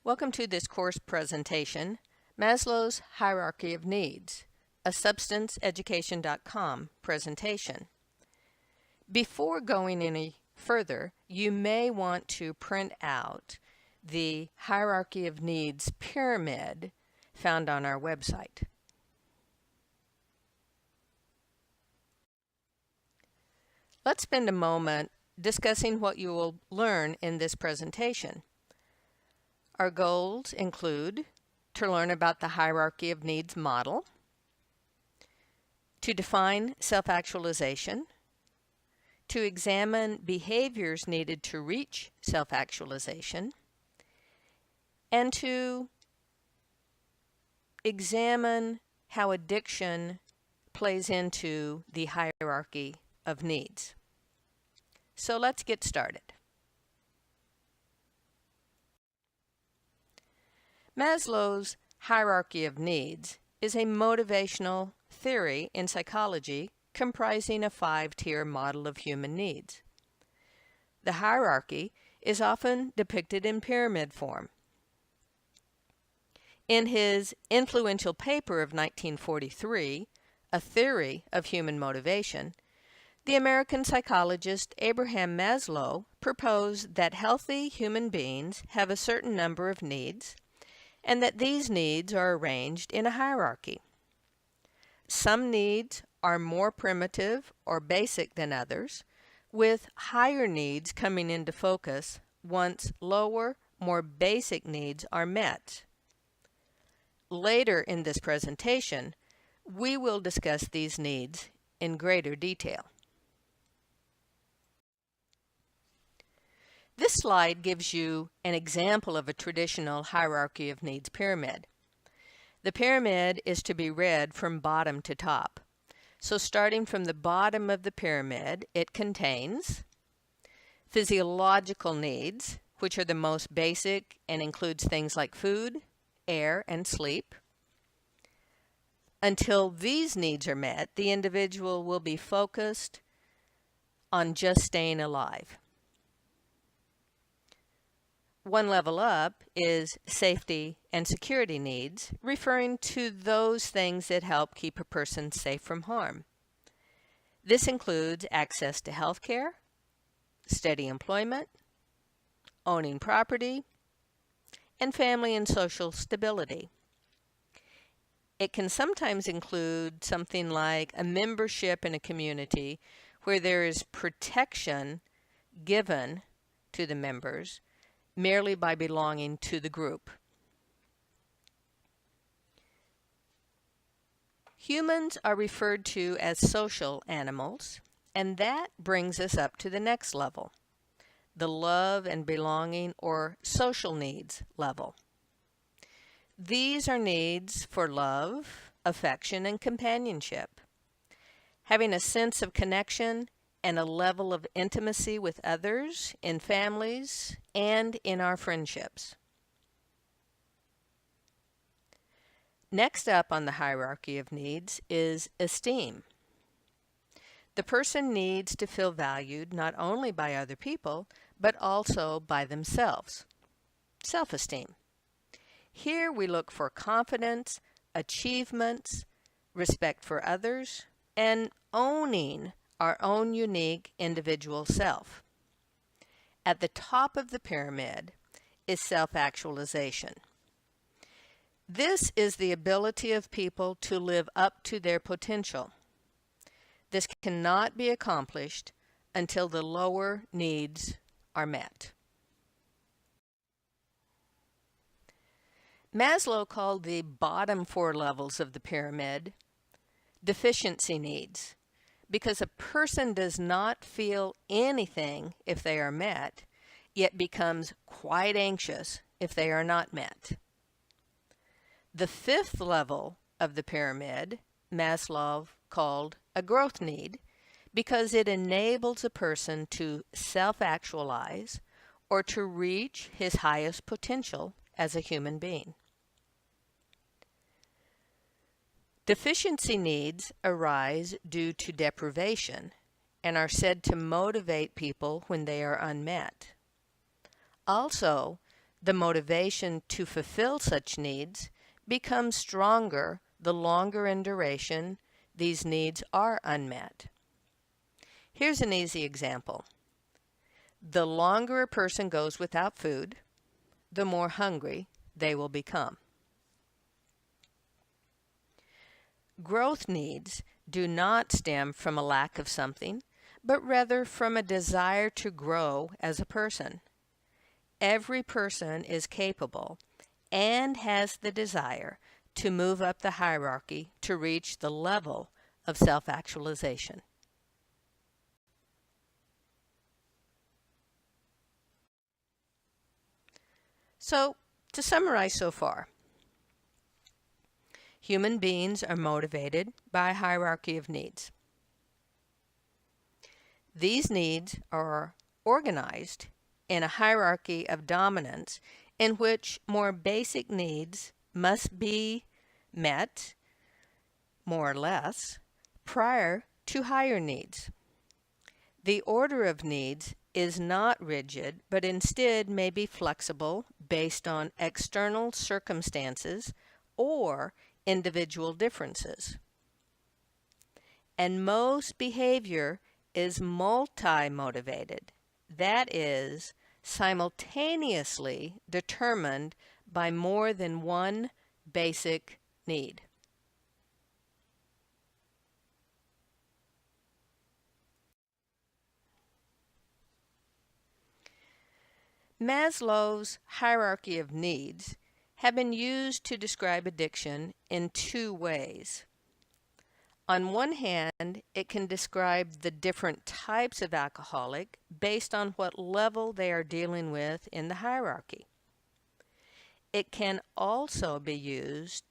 Welcome to this course presentation, Maslow's Hierarchy of Needs, a SubstanceEducation.com presentation. Before going any further, you may want to print out the Hierarchy of Needs pyramid found on our website. Let's spend a moment discussing what you will learn in this presentation. Our goals include to learn about the Hierarchy of Needs model, to define self-actualization, to examine behaviors needed to reach self-actualization, and to examine how addiction plays into the hierarchy of needs. So let's get started. Maslow's Hierarchy of Needs is a motivational theory in psychology comprising a 5-tier model of human needs. The hierarchy is often depicted in pyramid form. In his influential paper of 1943, A Theory of Human Motivation, the American psychologist Abraham Maslow proposed that healthy human beings have a certain number of needs, and that these needs are arranged in a hierarchy. Some needs are more primitive or basic than others, with higher needs coming into focus once lower, more basic needs are met. Later in this presentation, we will discuss these needs in greater detail. This slide gives you an example of a traditional hierarchy of needs pyramid. The pyramid is to be read from bottom to top. So starting from the bottom of the pyramid, it contains physiological needs, which are the most basic and includes things like food, air, and sleep. Until these needs are met, the individual will be focused on just staying alive. One level up is safety and security needs, referring to those things that help keep a person safe from harm. This includes access to health care, steady employment, owning property, and family and social stability. It can sometimes include something like a membership in a community where there is protection given to the members merely by belonging to the group. Humans are referred to as social animals, and that brings us up to the next level, the love and belonging or social needs level. These are needs for love, affection, and companionship. Having a sense of connection and a level of intimacy with others, in families, and in our friendships. Next up on the hierarchy of needs is esteem. The person needs to feel valued not only by other people, but also by themselves. Self-esteem. Here we look for confidence, achievements, respect for others, and owning our own unique individual self. At the top of the pyramid is self-actualization. This is the ability of people to live up to their potential. This cannot be accomplished until the lower needs are met. Maslow called the bottom 4 levels of the pyramid deficiency needs, because a person does not feel anything if they are met, yet becomes quite anxious if they are not met. The 5th level of the pyramid, Maslow called a growth need, because it enables a person to self-actualize or to reach his highest potential as a human being. Deficiency needs arise due to deprivation and are said to motivate people when they are unmet. Also, The motivation to fulfill such needs becomes stronger the longer in duration these needs are unmet. Here's an easy example. The longer a person goes without food, the more hungry they will become. Growth needs do not stem from a lack of something, but rather from a desire to grow as a person. Every person is capable and has the desire to move up the hierarchy to reach the level of self-actualization. So, to summarize so far, human beings are motivated by a hierarchy of needs. These needs are organized in a hierarchy of dominance in which more basic needs must be met, more or less, prior to higher needs. The order of needs is not rigid, but instead may be flexible based on external circumstances or individual differences. And most behavior is multi-motivated, that is, simultaneously determined by more than one basic need. Maslow's hierarchy of needs have been used to describe addiction in two ways. On one hand, it can describe the different types of alcoholic based on what level they are dealing with in the hierarchy. It can also be used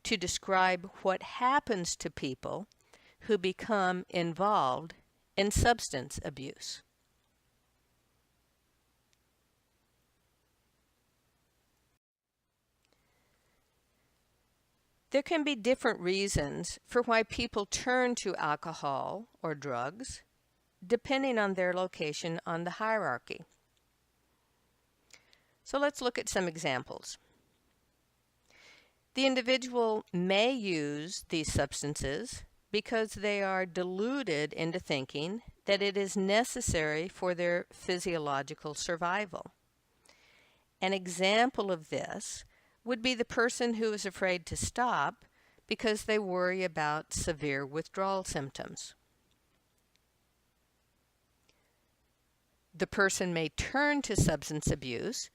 to describe what happens to people who become involved in substance abuse. There can be different reasons for why people turn to alcohol or drugs, depending on their location on the hierarchy. So let's look at some examples. The individual may use these substances because they are deluded into thinking that it is necessary for their physiological survival. An example of this would be the person who is afraid to stop because they worry about severe withdrawal symptoms. The person may turn to substance abuse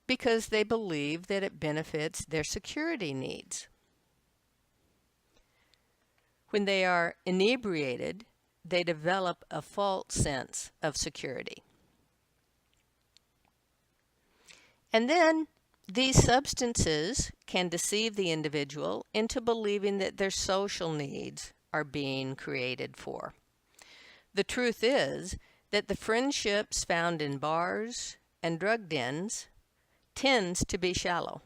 because they believe that it benefits their security needs. When they are inebriated, they develop a false sense of security. And then these substances can deceive the individual into believing that their social needs are being created for. The truth is that the friendships found in bars and drug dens tends to be shallow.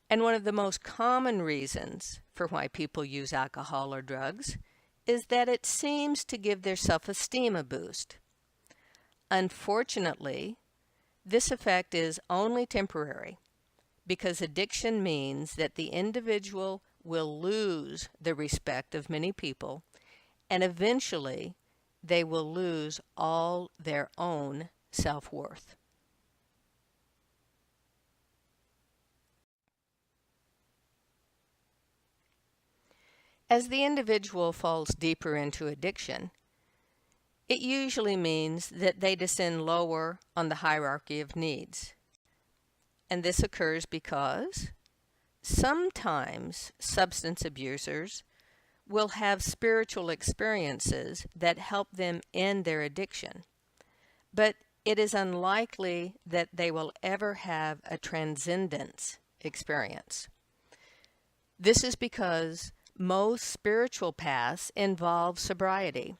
And one of the most common reasons for why people use alcohol or drugs is that it seems to give their self-esteem a boost. Unfortunately, this effect is only temporary because addiction means that the individual will lose the respect of many people, and eventually they will lose all their own self-worth. As the individual falls deeper into addiction, it usually means that they descend lower on the hierarchy of needs. And this occurs because sometimes substance abusers will have spiritual experiences that help them end their addiction, but it is unlikely that they will ever have a transcendence experience. This is because most spiritual paths involve sobriety,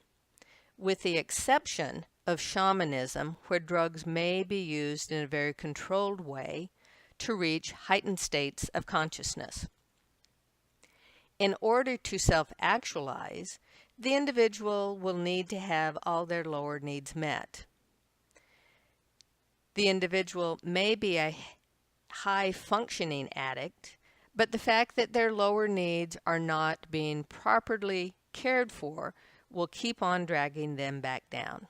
with the exception of shamanism, where drugs may be used in a very controlled way to reach heightened states of consciousness. In order to self-actualize, the individual will need to have all their lower needs met. The individual may be a high-functioning addict, but the fact that their lower needs are not being properly cared for will keep on dragging them back down.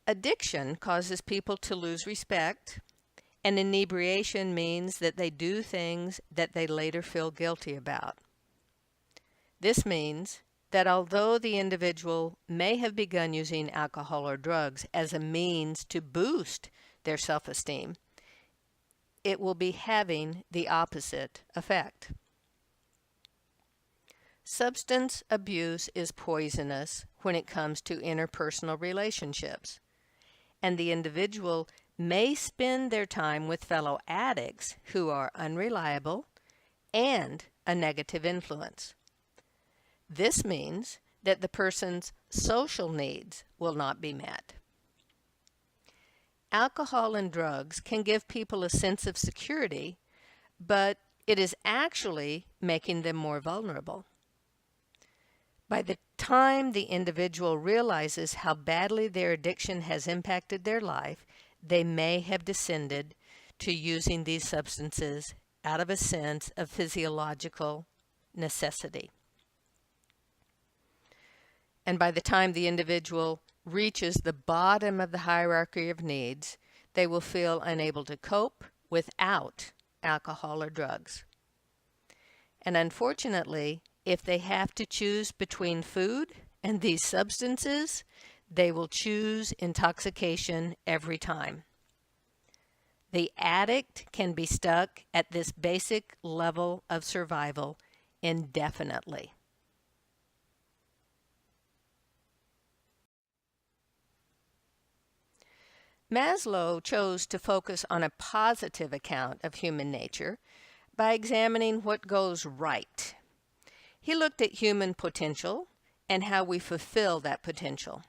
Addiction causes people to lose respect, and inebriation means that they do things that they later feel guilty about. This means that although the individual may have begun using alcohol or drugs as a means to boost their self-esteem, it will be having the opposite effect. Substance abuse is poisonous when it comes to interpersonal relationships, and the individual may spend their time with fellow addicts who are unreliable and a negative influence. This means that the person's social needs will not be met. Alcohol and drugs can give people a sense of security, but it is actually making them more vulnerable. By the time the individual realizes how badly their addiction has impacted their life, they may have descended to using these substances out of a sense of physiological necessity. And by the time the individual reaches the bottom of the hierarchy of needs, they will feel unable to cope without alcohol or drugs. And unfortunately, if they have to choose between food and these substances, they will choose intoxication every time. The addict can be stuck at this basic level of survival indefinitely. Maslow chose to focus on a positive account of human nature by examining what goes right. He looked at human potential and how we fulfill that potential.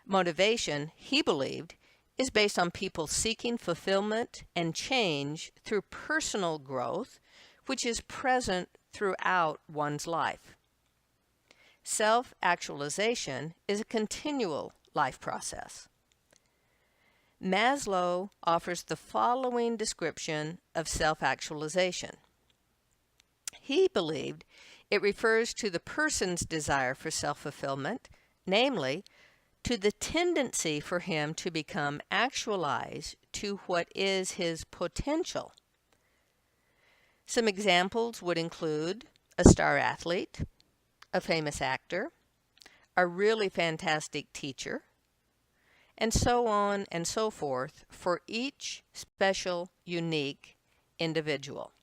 Motivation, he believed, is based on people seeking fulfillment and change through personal growth, which is present throughout one's life. Self-actualization is a continual life process. Maslow offers the following description of self-actualization. He believed it refers to the person's desire for self-fulfillment, namely, to the tendency for him to become actualized to what is his potential. Some examples would include a star athlete, a famous actor, a really fantastic teacher, and so on and so forth for each special, unique individual.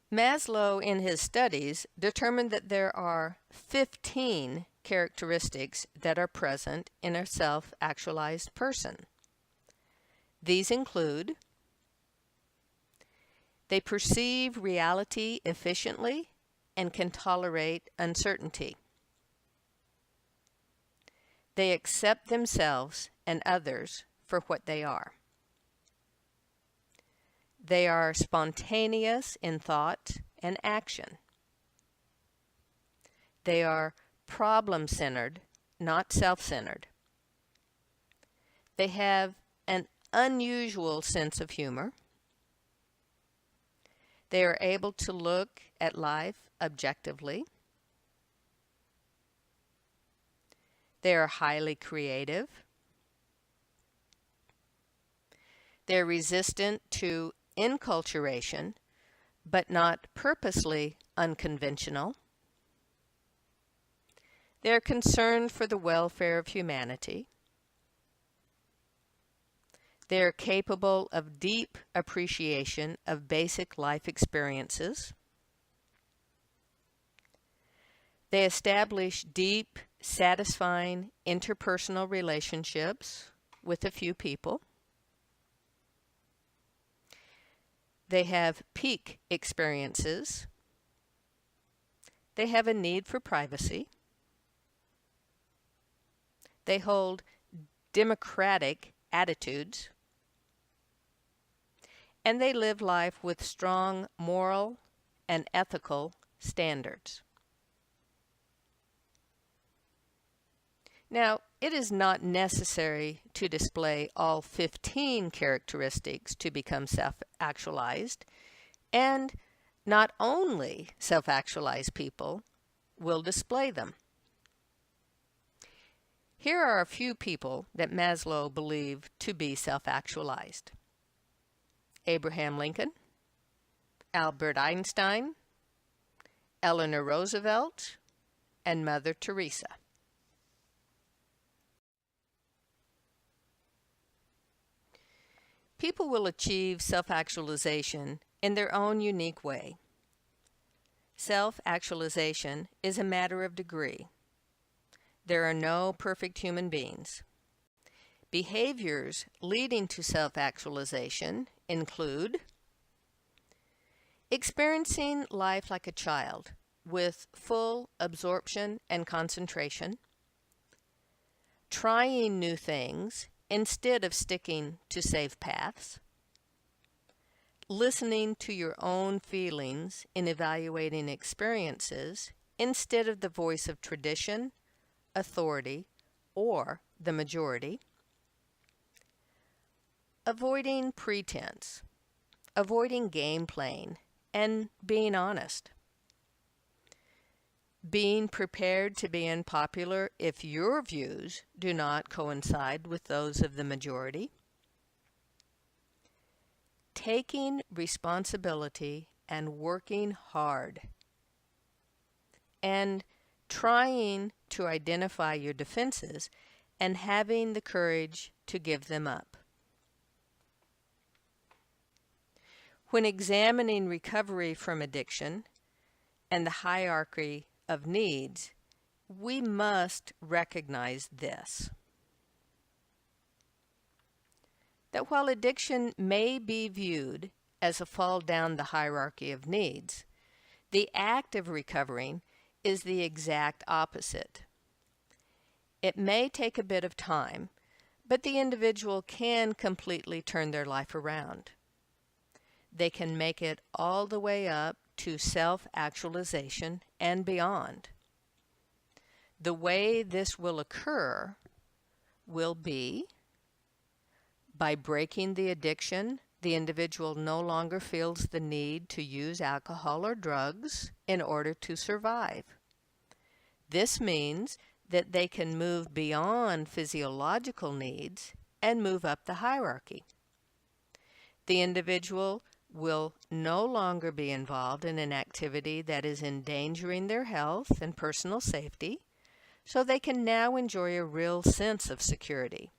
Maslow, in his studies, determined that there are 15 characteristics that are present in a self-actualized person. These include: they perceive reality efficiently and can tolerate uncertainty. They accept themselves and others for what they are. They are spontaneous in thought and action. They are problem-centered, not self-centered. They have an unusual sense of humor. They are able to look at life objectively. They are highly creative. They're resistant to enculturation, but not purposely unconventional. They're concerned for the welfare of humanity. They're capable of deep appreciation of basic life experiences. They establish deep, satisfying interpersonal relationships with a few people. They have peak experiences. They have a need for privacy. They hold democratic attitudes. And they live life with strong moral and ethical standards. Now, it is not necessary to display all 15 characteristics to become self-actualized, and not only self-actualized people will display them. Here are a few people that Maslow believed to be self-actualized: Abraham Lincoln, Albert Einstein, Eleanor Roosevelt, and Mother Teresa. People will achieve self-actualization in their own unique way. Self-actualization is a matter of degree. There are no perfect human beings. Behaviors leading to self-actualization include experiencing life like a child with full absorption and concentration, trying new things instead of sticking to safe paths, listening to your own feelings in evaluating experiences instead of the voice of tradition, authority, or the majority, avoiding pretense, avoiding game playing, and being honest, being prepared to be unpopular if your views do not coincide with those of the majority, taking responsibility and working hard, and trying to identify your defenses and having the courage to give them up. When examining recovery from addiction and the hierarchy of needs, we must recognize this: that while addiction may be viewed as a fall down the hierarchy of needs, the act of recovering is the exact opposite. It may take a bit of time, but the individual can completely turn their life around. They can make it all the way up to self-actualization and beyond. The way this will occur will be by breaking the addiction. The individual no longer feels the need to use alcohol or drugs in order to survive. This means that they can move beyond physiological needs and move up the hierarchy. The individual will no longer be involved in an activity that is endangering their health and personal safety, so they can now enjoy a real sense of security.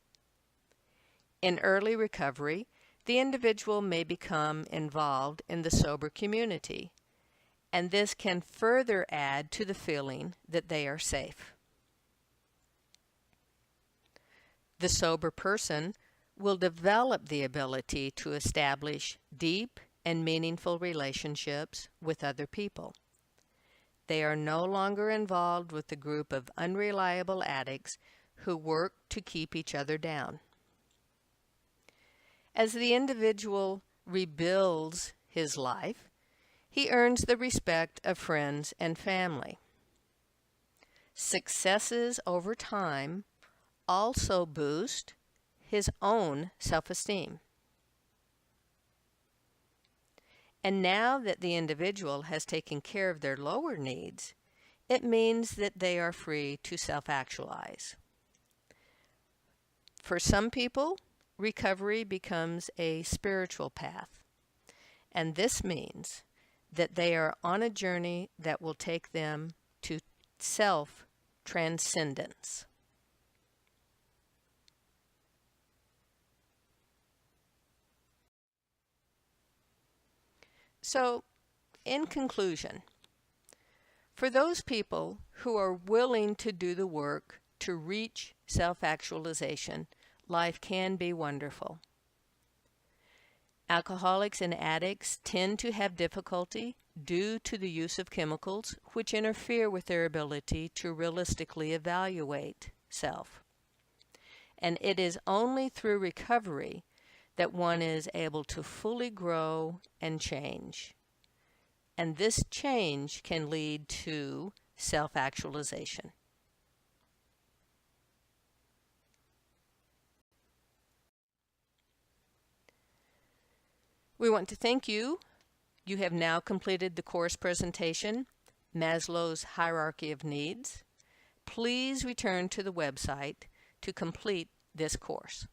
In early recovery, the individual may become involved in the sober community, and this can further add to the feeling that they are safe. The sober person will develop the ability to establish deep and meaningful relationships with other people. They are no longer involved with a group of unreliable addicts who work to keep each other down. As the individual rebuilds his life, he earns the respect of friends and family. Successes over time also boost his own self-esteem. And now that the individual has taken care of their lower needs, it means that they are free to self-actualize. For some people, recovery becomes a spiritual path, and this means that they are on a journey that will take them to self-transcendence. So, in conclusion, for those people who are willing to do the work to reach self-actualization, life can be wonderful. Alcoholics and addicts tend to have difficulty due to the use of chemicals which interfere with their ability to realistically evaluate self. And it is only through recovery that one is able to fully grow and change. And this change can lead to self-actualization. We want to thank you. You have now completed the course presentation, Maslow's Hierarchy of Needs. Please return to the website to complete this course.